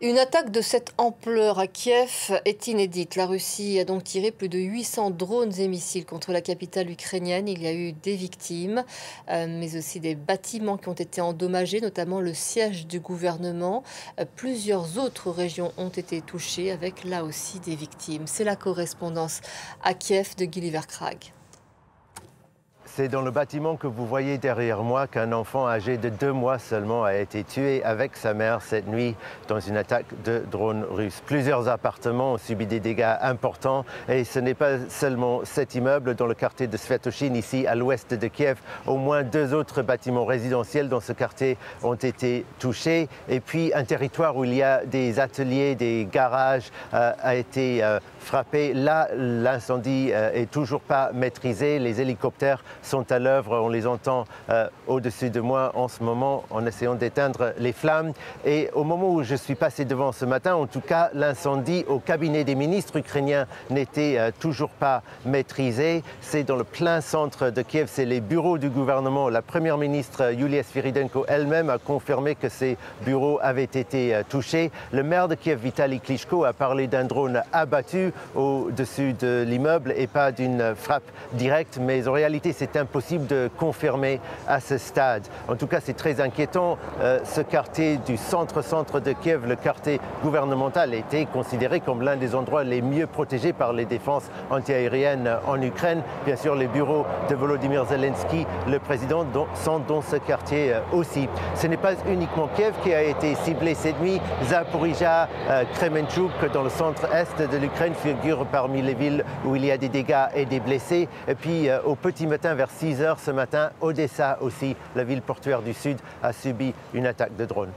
Une attaque de cette ampleur à Kiev est inédite. La Russie a donc tiré plus de 800 drones et missiles contre la capitale ukrainienne. Il y a eu des victimes, mais aussi des bâtiments qui ont été endommagés, notamment le siège du gouvernement. Plusieurs autres régions ont été touchées avec là aussi des victimes. C'est la correspondance à Kiev de Gulliver Krag. C'est dans le bâtiment que vous voyez derrière moi qu'un enfant âgé de 2 mois seulement a été tué avec sa mère cette nuit dans une attaque de drones russes. Plusieurs appartements ont subi des dégâts importants et ce n'est pas seulement cet immeuble dans le quartier de Svetoshin, ici à l'ouest de Kiev. Au moins 2 autres bâtiments résidentiels dans ce quartier ont été touchés. Et puis un territoire où il y a des ateliers, des garages a été frappé. Là, l'incendie est toujours pas maîtrisé. Les hélicoptères sont à l'œuvre, on les entend au-dessus de moi en ce moment en essayant d'éteindre les flammes. Et au moment où je suis passé devant ce matin, en tout cas, l'incendie au cabinet des ministres ukrainiens n'était toujours pas maîtrisé. C'est dans le plein centre de Kiev, c'est les bureaux du gouvernement. La première ministre Yulia Sviridenko elle-même a confirmé que ces bureaux avaient été touchés. Le maire de Kiev, Vitaly Klitschko, a parlé d'un drone abattu au-dessus de l'immeuble et pas d'une frappe directe, mais en réalité c'est impossible de confirmer à ce stade. En tout cas, c'est très inquiétant. Ce quartier du centre de Kiev, le quartier gouvernemental, a été considéré comme l'un des endroits les mieux protégés par les défenses antiaériennes en Ukraine. Bien sûr, les bureaux de Volodymyr Zelensky, le président, sont dans ce quartier aussi. Ce n'est pas uniquement Kiev qui a été ciblé cette nuit. Zaporizhzhia, Kremenchuk, dans le centre-est de l'Ukraine, figurent parmi les villes où il y a des dégâts et des blessés. Et puis, au petit matin, vers 6 h ce matin, Odessa aussi, la ville portuaire du sud, a subi une attaque de drone.